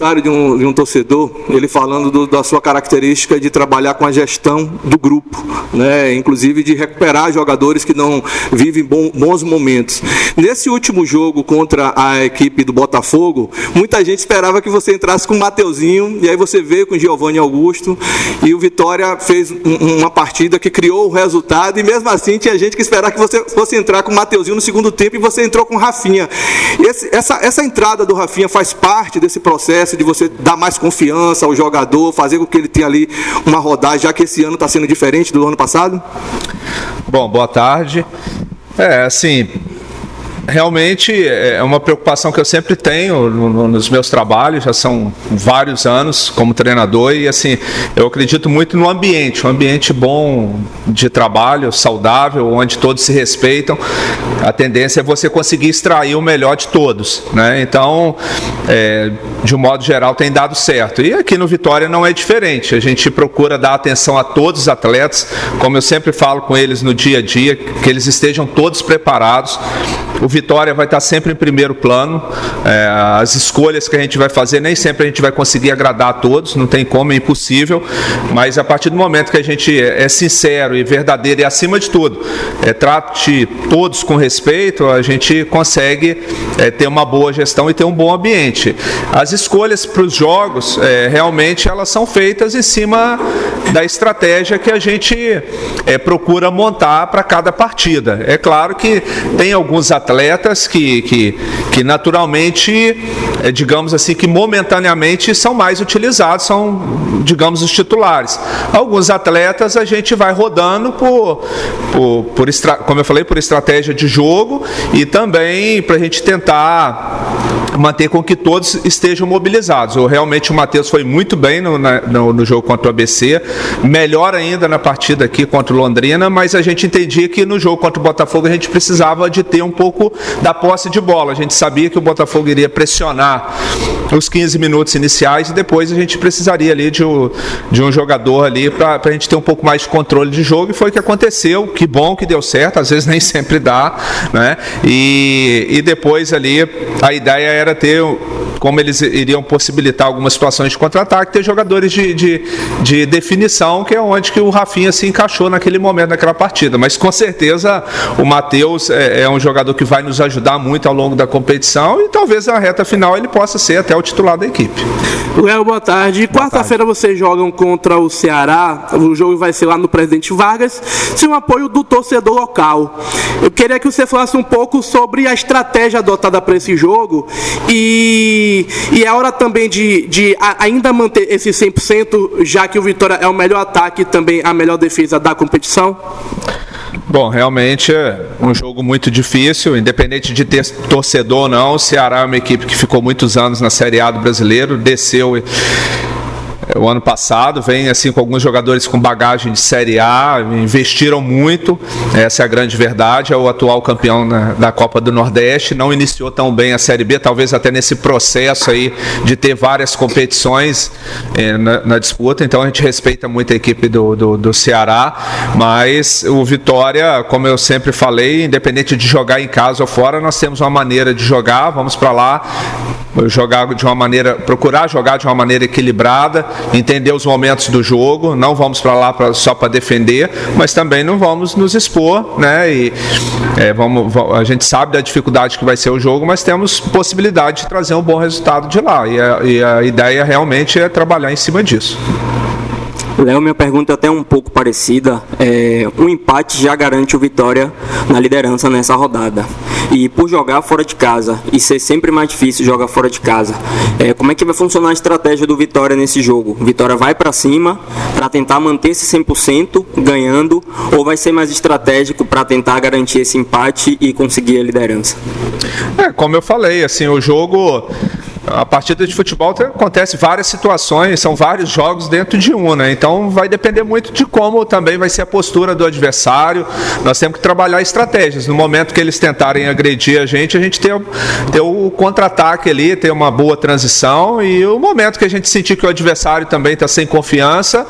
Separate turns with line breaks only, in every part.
comentário de um torcedor, ele falando da sua característica de trabalhar com a gestão do grupo, né? Inclusive de recuperar jogadores que não vivem bons momentos. Nesse último jogo contra a equipe do Botafogo, muita gente esperava que você entrasse com o Mateuzinho, e aí você veio com o Giovanni Augusto, e o Vitória fez uma partida que criou o resultado, e mesmo assim tinha gente que esperava que você fosse entrar com o Mateuzinho no segundo tempo, e você entrou com o Rafinha. Essa entrada do Rafinha faz parte desse processo de você dar mais confiança ao jogador, fazer com que ele tenha ali uma rodagem, já que esse ano está sendo diferente do ano passado?
Bom, boa tarde. Assim, realmente é uma preocupação que eu sempre tenho nos meus trabalhos, já são vários anos como treinador, e assim, eu acredito muito no ambiente, um ambiente bom de trabalho, saudável, onde todos se respeitam. A tendência é você conseguir extrair o melhor de todos, né? Então, de um modo geral, tem dado certo. E aqui no Vitória não é diferente, a gente procura dar atenção a todos os atletas, como eu sempre falo com eles no dia a dia, que eles estejam todos preparados. O Vitória vai estar sempre em primeiro plano, as escolhas que a gente vai fazer, nem sempre a gente vai conseguir agradar a todos, não tem como, é impossível, mas a partir do momento que a gente é sincero e verdadeiro e acima de tudo, trate todos com respeito, a gente consegue ter uma boa gestão e ter um bom ambiente. As escolhas para os jogos, realmente elas são feitas em cima da estratégia que a gente procura montar para cada partida. É claro que tem alguns atletas que naturalmente, digamos assim, que momentaneamente são mais utilizados, são, digamos, os titulares. Alguns atletas a gente vai rodando como eu falei, por estratégia de jogo, e também para a gente tentar manter com que todos estejam mobilizados. Realmente o Matheus foi muito bem no jogo contra o ABC, melhor ainda na partida aqui contra o Londrina, mas a gente entendia que no jogo contra o Botafogo a gente precisava de ter um pouco da posse de bola. A gente sabia que o Botafogo iria pressionar os 15 minutos iniciais, e depois a gente precisaria ali de um jogador ali para a gente ter um pouco mais de controle de jogo, e foi o que aconteceu. Que bom que deu certo, às vezes nem sempre dá, né? E depois ali a ideia era ter, como eles iriam possibilitar algumas situações de contra-ataque, ter jogadores de definição, que é onde que o Rafinha se encaixou naquele momento, naquela partida. Mas com certeza o Matheus é um jogador que vai nos ajudar muito ao longo da competição, e talvez na reta final ele possa ser até o titular da equipe.
Léo, boa tarde. Quarta-feira vocês jogam contra o Ceará, o jogo vai ser lá no Presidente Vargas, sem o apoio do torcedor local. Eu queria que você falasse um pouco sobre a estratégia adotada para esse jogo, e é hora também de ainda manter esse 100%, já que o Vitória é o melhor ataque e também a melhor defesa da competição?
Bom, realmente é um jogo muito difícil, independente de ter torcedor ou não. O Ceará é uma equipe que ficou muitos anos na Série A do Brasileiro, desceu o ano passado, vem assim com alguns jogadores com bagagem de Série A, investiram muito, essa é a grande verdade. É o atual campeão da Copa do Nordeste, não iniciou tão bem a Série B, talvez até nesse processo aí de ter várias competições na disputa. Então a gente respeita muito a equipe do Ceará, mas o Vitória, como eu sempre falei, independente de jogar em casa ou fora, nós temos uma maneira de jogar, vamos para lá, procurar jogar de uma maneira equilibrada, entender os momentos do jogo, não vamos para lá só para defender, mas também não vamos nos expor, né? E a gente sabe da dificuldade que vai ser o jogo, mas temos possibilidade de trazer um bom resultado de lá, e a ideia realmente é trabalhar em cima disso.
Léo, minha pergunta é até um pouco parecida. Um empate já garante o Vitória na liderança nessa rodada. E por jogar fora de casa, e ser sempre mais difícil jogar fora de casa, como é que vai funcionar a estratégia do Vitória nesse jogo? O Vitória vai para cima para tentar manter esse 100% ganhando, ou vai ser mais estratégico para tentar garantir esse empate e conseguir a liderança?
Como eu falei, assim, o jogo... A partida de futebol acontece várias situações, são vários jogos dentro de um, né? Então vai depender muito de como também vai ser a postura do adversário. Nós temos que trabalhar estratégias. No momento que eles tentarem agredir a gente ter o contra-ataque ali, ter uma boa transição, e o momento que a gente sentir que o adversário também está sem confiança,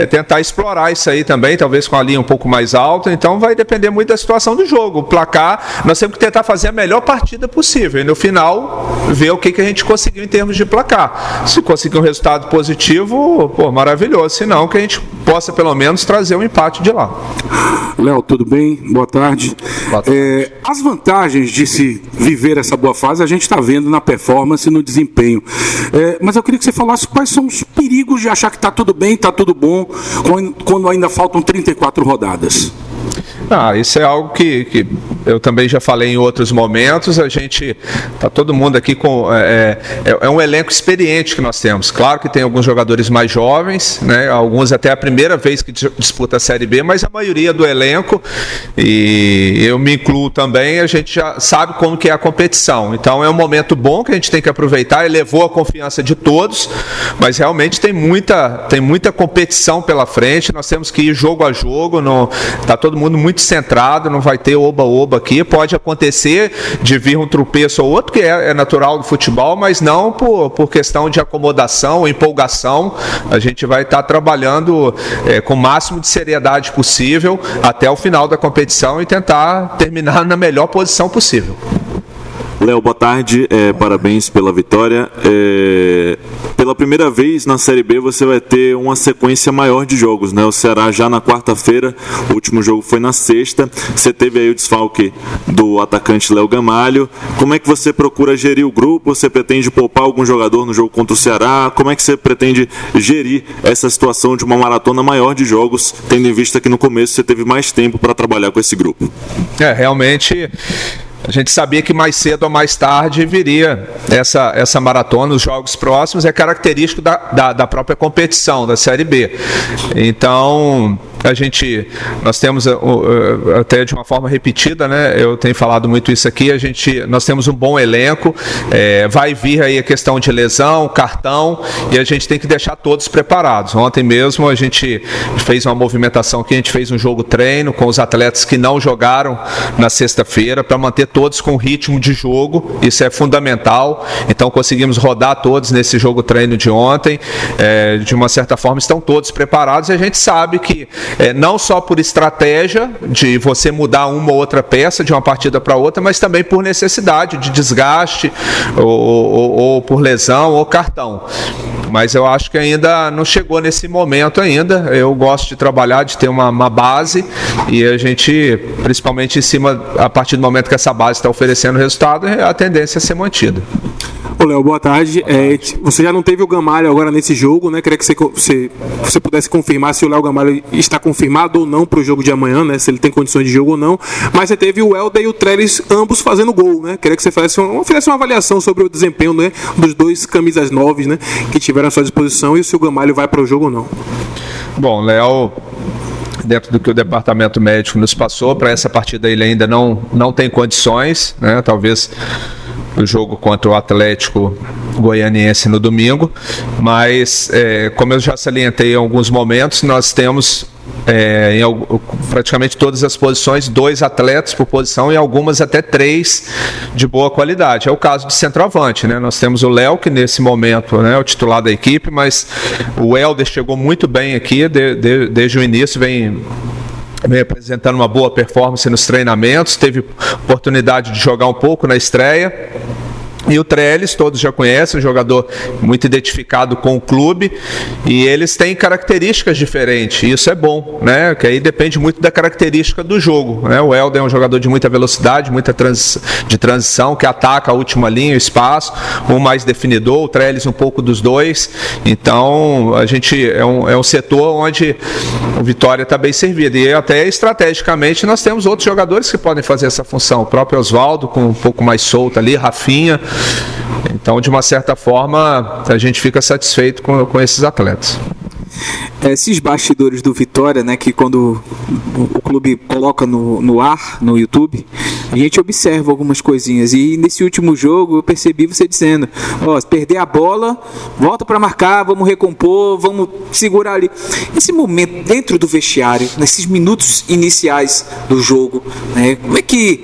tentar explorar isso aí também, talvez com a linha um pouco mais alta. Então vai depender muito da situação do jogo. O placar, nós temos que tentar fazer a melhor partida possível, e no final ver o que a gente gente conseguiu em termos de placar. Se conseguir um resultado positivo, maravilhoso. Se não, que a gente possa pelo menos trazer um empate de lá.
Léo, tudo bem? Boa tarde.
Boa tarde.
As vantagens de se viver essa boa fase a gente está vendo na performance e no desempenho. Mas eu queria que você falasse quais são os perigos de achar que está tudo bem, está tudo bom, quando ainda faltam 34 rodadas.
Isso é algo que eu também já falei em outros momentos. A gente está todo mundo aqui com é um elenco experiente que nós temos. Claro que tem alguns jogadores mais jovens, né? Alguns até a primeira vez que disputa a Série B, mas a maioria do elenco, e eu me incluo também, a gente já sabe como que é a competição. Então é um momento bom que a gente tem que aproveitar. Elevou a confiança de todos, mas realmente tem muita competição pela frente. Nós temos que ir jogo a jogo. Está todo mundo muito centrado, não vai ter oba-oba aqui. Pode acontecer de vir um tropeço ou outro, que é natural do futebol, mas não por questão de acomodação, empolgação. A gente vai estar trabalhando com o máximo de seriedade possível até o final da competição e tentar terminar na melhor posição possível.
Léo, boa tarde, parabéns pela vitória. Pela primeira vez na Série B você vai ter uma sequência maior de jogos, né? O Ceará já na quarta-feira, o último jogo foi na sexta. Você teve aí o desfalque do atacante Léo Gamalho. Como é que você procura gerir o grupo? Você pretende poupar algum jogador no jogo contra o Ceará? Como é que você pretende gerir essa situação de uma maratona maior de jogos, tendo em vista que no começo você teve mais tempo para trabalhar com esse grupo?
Realmente... A gente sabia que mais cedo ou mais tarde viria essa maratona, os jogos próximos, é característico da própria competição, da Série B. Então, nós temos, até de uma forma repetida, né, eu tenho falado muito isso aqui, nós temos um bom elenco, vai vir aí a questão de lesão, cartão, e a gente tem que deixar todos preparados. Ontem mesmo a gente fez uma movimentação aqui, a gente fez um jogo treino com os atletas que não jogaram na sexta-feira, para manter todos com ritmo de jogo, isso é fundamental. Então conseguimos rodar todos nesse jogo treino de ontem, de uma certa forma estão todos preparados, e a gente sabe que não só por estratégia de você mudar uma ou outra peça de uma partida para outra, mas também por necessidade de desgaste ou por lesão ou cartão. Mas eu acho que ainda não chegou nesse momento ainda. Eu gosto de trabalhar, de ter uma base, e a gente, principalmente em cima, a partir do momento que essa base está oferecendo resultado, a tendência é ser mantida.
Ô Léo, boa tarde. Você já não teve o Gamalho agora nesse jogo, né? Queria que você pudesse confirmar se o Léo Gamalho está confirmado ou não para o jogo de amanhã, né? Se ele tem condições de jogo ou não. Mas você teve o Helder e o Trellis ambos fazendo gol, né? Queria que você fizesse uma avaliação sobre o desempenho, né, dos dois camisas 9, né, que tiveram à sua disposição, e se o Gamalho vai para o jogo ou não.
Bom, Léo, dentro do que o departamento médico nos passou, para essa partida ele ainda não tem condições, né? Talvez o jogo contra o Atlético Goianiense no domingo, mas como eu já salientei em alguns momentos, nós temos em praticamente todas as posições 2 atletas por posição, e algumas até 3 de boa qualidade. É o caso de centroavante, né? Nós temos o Léo, que nesse momento, né, é o titular da equipe, mas o Helder chegou muito bem aqui desde o início, vem apresentando uma boa performance nos treinamentos, teve oportunidade de jogar um pouco na estreia. E o Trellis, todos já conhecem, um jogador muito identificado com o clube, e eles têm características diferentes, e isso é bom, né? Que aí depende muito da característica do jogo, né? O Helder é um jogador de muita velocidade, de transição, que ataca a última linha, o espaço, um mais definidor, o Trellis um pouco dos dois. Então a gente é um setor onde o Vitória está bem servido, e até estrategicamente nós temos outros jogadores que podem fazer essa função, o próprio Oswaldo com um pouco mais solto ali, Rafinha. Então, de uma certa forma, a gente fica satisfeito com esses atletas.
Esses bastidores do Vitória, né, que quando o clube coloca no ar, no YouTube, a gente observa algumas coisinhas, e nesse último jogo eu percebi você dizendo, se perder a bola, volta para marcar, vamos recompor, vamos segurar ali. Esse momento dentro do vestiário, nesses minutos iniciais do jogo, né, como é que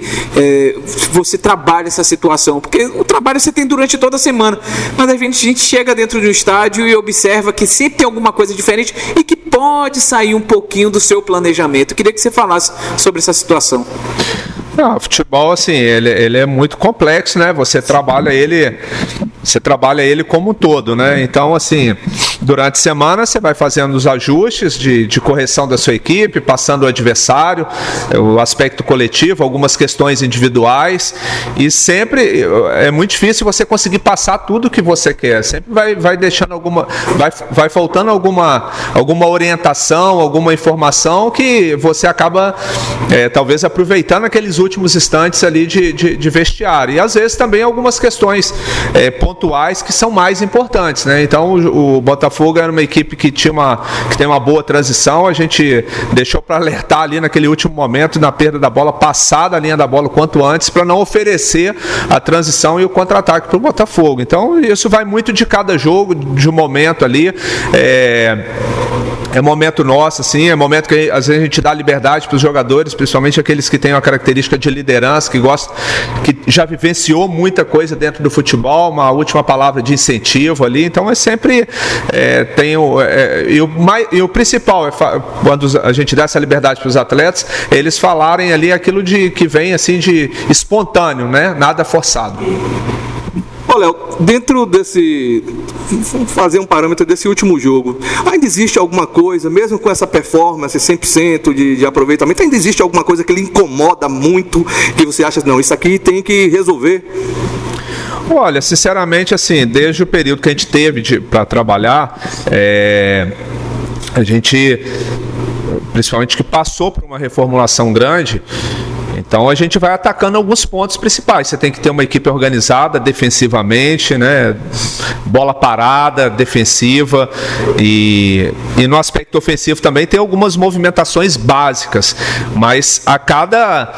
você trabalha essa situação? Porque o trabalho você tem durante toda a semana, mas a gente chega dentro do estádio e observa que sempre tem alguma coisa diferente e que pode sair um pouquinho do seu planejamento. Eu queria que você falasse sobre essa situação.
Não, futebol, assim, ele é muito complexo, né? Você trabalha ele como um todo, né? Então, assim, durante a semana você vai fazendo os ajustes de correção da sua equipe, passando o adversário, o aspecto coletivo, algumas questões individuais, e sempre é muito difícil você conseguir passar tudo que você quer. Sempre vai deixando vai faltando alguma orientação, alguma informação que você acaba talvez aproveitando aqueles últimos instantes ali de vestiário. E às vezes também algumas questões pontuais que são mais importantes, né? Então o Botafogo era uma equipe que tem uma boa transição, a gente deixou para alertar ali naquele último momento, na perda da bola, passar da linha da bola o quanto antes, para não oferecer a transição e o contra-ataque para o Botafogo. Então isso vai muito de cada jogo, de um momento ali. É momento nosso, assim, é momento que às vezes a gente dá liberdade para os jogadores, principalmente aqueles que têm uma característica de liderança, que já vivenciou muita coisa dentro do futebol, uma última palavra de incentivo ali. Então é sempre e o principal é quando a gente dá essa liberdade para os atletas, eles falarem ali aquilo que vem assim de espontâneo, né? Nada forçado.
Ô, Léo, dentro fazer um parâmetro desse último jogo, ainda existe alguma coisa, mesmo com essa performance 100% de aproveitamento, ainda existe alguma coisa que lhe incomoda muito, que você acha, não, isso aqui tem que resolver?
Olha, sinceramente, assim, desde o período que a gente teve para trabalhar, a gente, principalmente que passou por uma reformulação grande, então a gente vai atacando alguns pontos principais. Você tem que ter uma equipe organizada defensivamente, né? Bola parada, defensiva, e no aspecto ofensivo também tem algumas movimentações básicas, mas a cada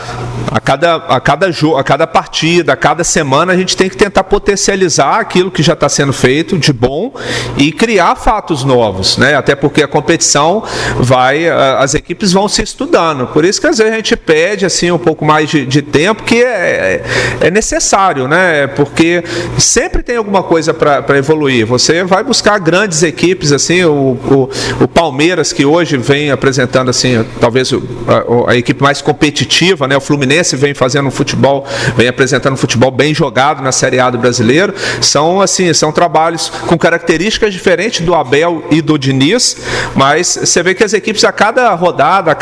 jogo, a cada partida, a cada semana a gente tem que tentar potencializar aquilo que já está sendo feito de bom e criar fatos novos, né? Até porque a competição as equipes vão se estudando. Por isso que às vezes a gente pede assim um pouco mais de tempo, que é necessário, né? Porque sempre tem alguma coisa para evoluir. Você vai buscar grandes equipes, assim, o Palmeiras, que hoje vem apresentando assim, talvez a equipe mais competitiva, né? O Fluminense vem apresentando um futebol bem jogado na Série A do brasileiro. São trabalhos com características diferentes do Abel e do Diniz, mas você vê que as equipes a cada rodada, a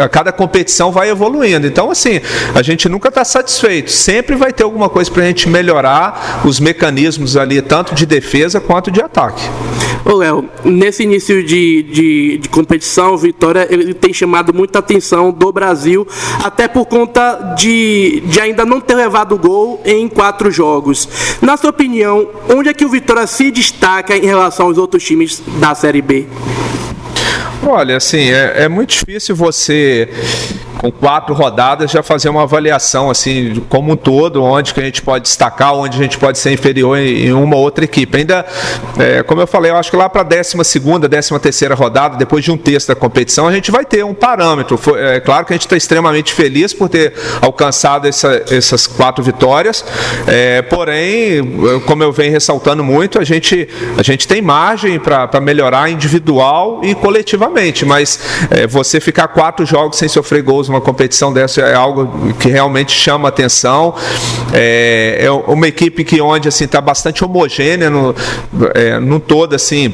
cada competição vai evoluindo. Então, assim, a gente nunca está satisfeito. Sempre vai ter alguma coisa para a gente melhorar os mecanismos ali, tanto de defesa quanto de ataque.
Ô, Léo, nesse início de competição, o Vitória ele tem chamado muita atenção do Brasil, até por conta de ainda não ter levado gol em 4 jogos. Na sua opinião, onde é que o Vitória se destaca em relação aos outros times da Série B?
Olha, assim, é muito difícil você, com 4 rodadas, já fazer uma avaliação, assim, como um todo, onde que a gente pode destacar, onde a gente pode ser inferior em uma ou outra equipe. Ainda, como eu falei, eu acho que lá para a 12ª, 13ª rodada, depois de um terço da competição, a gente vai ter um parâmetro. É claro que a gente está extremamente feliz por ter alcançado essas 4 vitórias, porém, como eu venho ressaltando muito, a gente tem margem para melhorar individual e coletivamente, mas você ficar 4 jogos sem sofrer gols numa competição dessa é algo que realmente chama atenção. É uma equipe onde assim está bastante homogênea no todo, assim.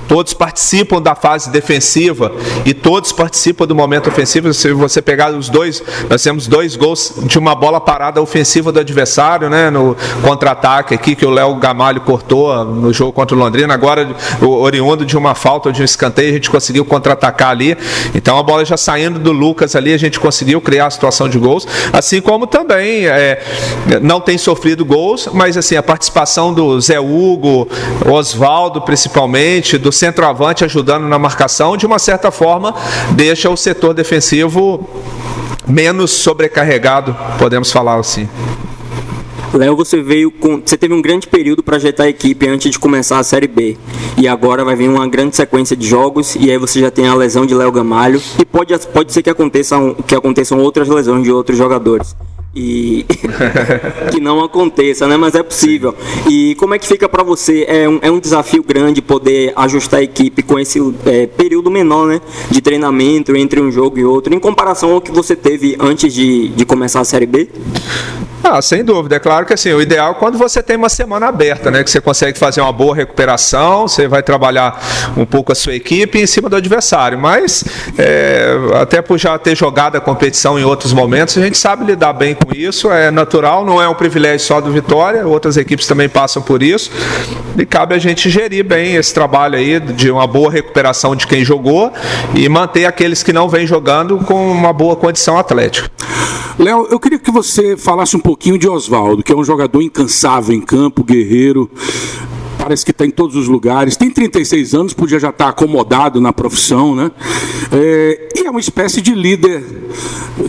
Todos participam da fase defensiva e todos participam do momento ofensivo. Se você pegar os dois, nós temos 2 gols de uma bola parada ofensiva do adversário, né, no contra-ataque aqui, que o Léo Gamalho cortou no jogo contra o Londrina. Agora, oriundo de uma falta ou de um escanteio, a gente conseguiu contra-atacar ali. Então, a bola já saindo do Lucas ali, a gente conseguiu criar a situação de gols. Assim como também não tem sofrido gols, mas assim, a participação do Zé Hugo, Osvaldo principalmente, do centroavante ajudando na marcação, de uma certa forma, deixa o setor defensivo menos sobrecarregado, podemos falar assim.
Léo, você teve um grande período para ajeitar a equipe antes de começar a Série B. E agora vai vir uma grande sequência de jogos, e aí você já tem a lesão de Léo Gamalho, e pode ser que aconteçam outras lesões de outros jogadores. e que não aconteça, né? Mas é possível. E como é que fica para você? É um desafio grande poder ajustar a equipe com esse período menor, né, de treinamento entre um jogo e outro, em comparação ao que você teve antes de começar a Série B?
Sem dúvida. É claro que assim, o ideal é quando você tem uma semana aberta, né? Que você consegue fazer uma boa recuperação, você vai trabalhar um pouco a sua equipe em cima do adversário. Mas, até por já ter jogado a competição em outros momentos, a gente sabe lidar bem com isso. É natural, não é um privilégio só do Vitória, outras equipes também passam por isso. E cabe a gente gerir bem esse trabalho aí de uma boa recuperação de quem jogou e manter aqueles que não vêm jogando com uma boa condição atlética.
Léo, eu queria que você falasse um pouquinho de Oswaldo, que é um jogador incansável em campo, guerreiro, parece que está em todos os lugares, tem 36 anos, podia já estar acomodado na profissão, né? E é uma espécie de líder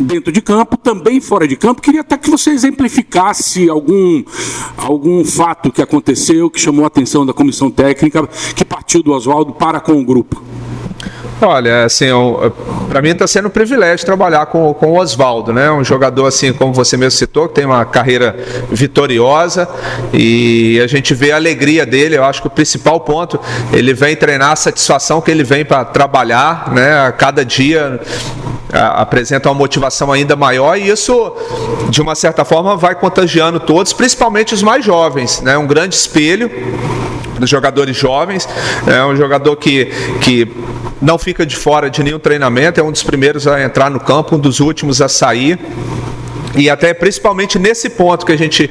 dentro de campo, também fora de campo. Queria até que você exemplificasse algum fato que aconteceu, que chamou a atenção da comissão técnica, que partiu do Oswaldo para com o grupo.
Olha, assim, para mim está sendo um privilégio trabalhar com o Oswaldo, né? Um jogador, assim, como você mesmo citou, que tem uma carreira vitoriosa e a gente vê a alegria dele. Eu acho que o principal ponto, ele vem treinar, a satisfação que ele vem para trabalhar, né? A cada dia apresenta uma motivação ainda maior e isso, de uma certa forma, vai contagiando todos, principalmente os mais jovens, né? Um grande espelho dos jogadores jovens, é um jogador que não fica de fora de nenhum treinamento, é um dos primeiros a entrar no campo, um dos últimos a sair. E até principalmente nesse ponto que a gente,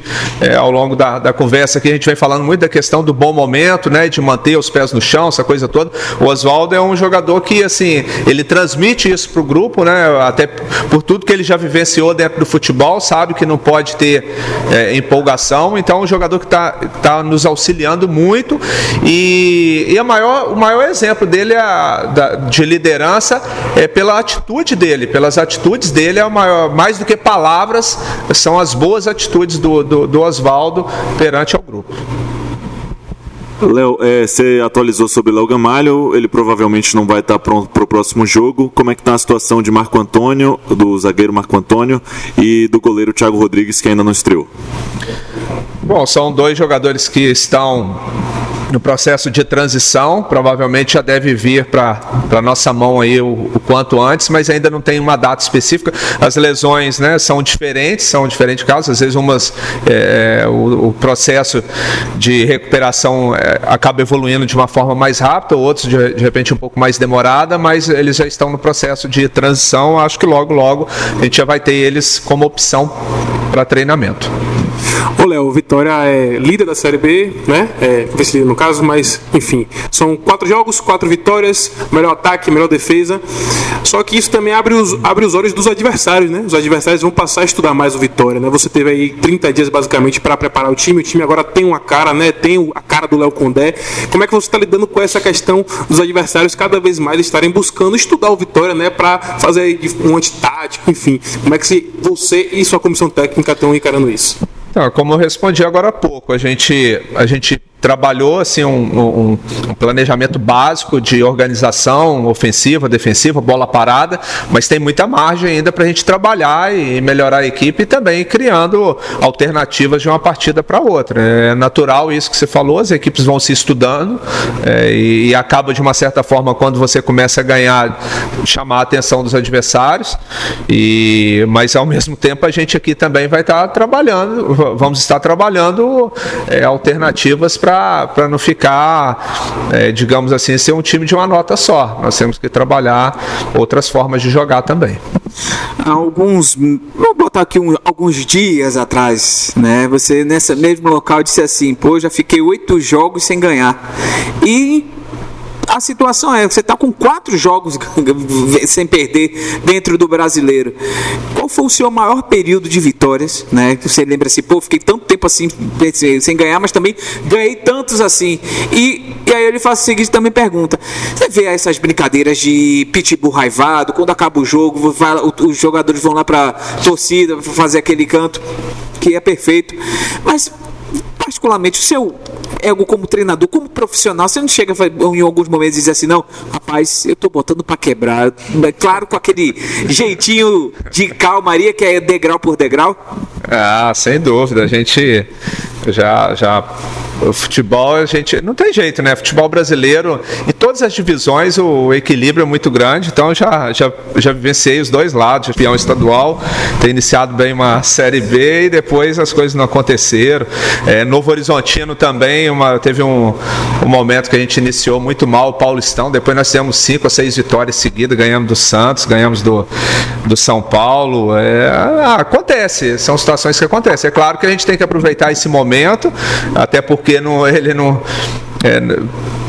ao longo da conversa aqui, a gente vem falando muito da questão do bom momento, né, de manter os pés no chão, essa coisa toda. O Oswaldo é um jogador que, assim, ele transmite isso para o grupo, né, até por tudo que ele já vivenciou dentro do futebol, sabe que não pode ter empolgação, então é um jogador que tá nos auxiliando muito e o maior exemplo dele de liderança é pela atitude dele, pelas atitudes dele, mais do que palavras, são as boas atitudes do Oswaldo perante ao grupo.
Léo, você atualizou sobre o Léo Gamalho, ele provavelmente não vai estar pronto para o próximo jogo. Como é que está a situação de Marco Antônio, do zagueiro Marco Antônio e do goleiro Thiago Rodrigues, que ainda não estreou?
Bom, são dois jogadores que estão no processo de transição, provavelmente já deve vir para a nossa mão aí o quanto antes, mas ainda não tem uma data específica. As lesões, né, são diferentes casos, às vezes o processo de recuperação acaba evoluindo de uma forma mais rápida, outros de repente um pouco mais demorada, mas eles já estão no processo de transição. Acho que logo a gente já vai ter eles como opção para treinamento.
Ô Léo, o Vitória é líder da Série B, né? Vice-líder no caso, mas enfim, são 4 jogos, 4 vitórias, melhor ataque, melhor defesa. Só que isso também abre os olhos dos adversários, né? Os adversários vão passar a estudar mais o Vitória, né? Você teve aí 30 dias basicamente para preparar o time agora tem uma cara, né? Tem a cara do Léo Condé. Como é que você está lidando com essa questão dos adversários cada vez mais estarem buscando estudar o Vitória, né? Para fazer um antitático, enfim. Como é que você e sua comissão técnica estão encarando isso?
Então, como eu respondi agora há pouco, a gente trabalhou assim, um planejamento básico de organização ofensiva, defensiva, bola parada, mas tem muita margem ainda para a gente trabalhar e melhorar a equipe e também criando alternativas de uma partida para outra. É natural isso que você falou, as equipes vão se estudando e acaba de uma certa forma quando você começa a ganhar, chamar a atenção dos adversários, mas ao mesmo tempo a gente aqui também vai estar trabalhando, vamos estar trabalhando alternativas para não ficar, digamos assim, ser um time de uma nota só. Nós temos que trabalhar outras formas de jogar também.
Vou botar aqui alguns dias atrás, né? Você nesse mesmo local disse assim: pô, já fiquei 8 jogos sem ganhar. E a situação você está com 4 jogos sem perder dentro do Brasileiro. Qual foi o seu maior período de vitórias, né? Você lembra assim, pô, fiquei tanto tempo assim sem ganhar, mas também ganhei tantos assim. E aí ele faz o seguinte, também pergunta: você vê essas brincadeiras de pitbull raivado, quando acaba o jogo, os jogadores vão lá para torcida para fazer aquele canto que é perfeito, mas particularmente, o seu ego como treinador, como profissional, você não chega em alguns momentos e diz assim, não, rapaz, eu tô botando pra quebrar. Claro, com aquele jeitinho de calmaria que é degrau por degrau.
Ah, sem dúvida. A gente o futebol, a gente não tem jeito, né? Futebol brasileiro, em todas as divisões, o equilíbrio é muito grande. Então, já vivenciei os dois lados, campeão estadual, ter iniciado bem uma Série B e depois as coisas não aconteceram. Novo Horizontino também, teve um momento que a gente iniciou muito mal o Paulistão, depois nós tivemos 5 ou 6 vitórias seguidas, ganhamos do Santos, ganhamos do São Paulo. Acontece, são situações que acontecem. É claro que a gente tem que aproveitar esse momento, até porque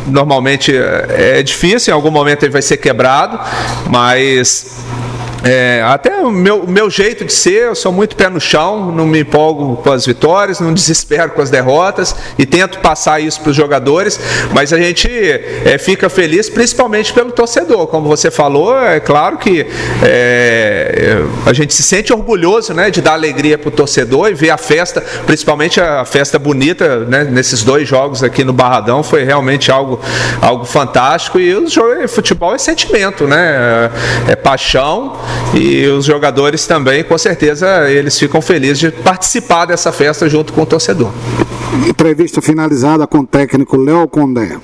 normalmente é difícil, em algum momento ele vai ser quebrado, mas até o meu jeito de ser, eu sou muito pé no chão, não me empolgo com as vitórias, não desespero com as derrotas e tento passar isso para os jogadores, mas a gente fica feliz principalmente pelo torcedor, como você falou. É claro que a gente se sente orgulhoso, né, de dar alegria para o torcedor e ver a festa, principalmente a festa bonita, né, nesses 2 jogos aqui no Barradão, foi realmente algo fantástico. E o futebol é sentimento, né, é paixão. E os jogadores também, com certeza, eles ficam felizes de participar dessa festa junto com o torcedor.
Entrevista finalizada com o técnico Léo Condé.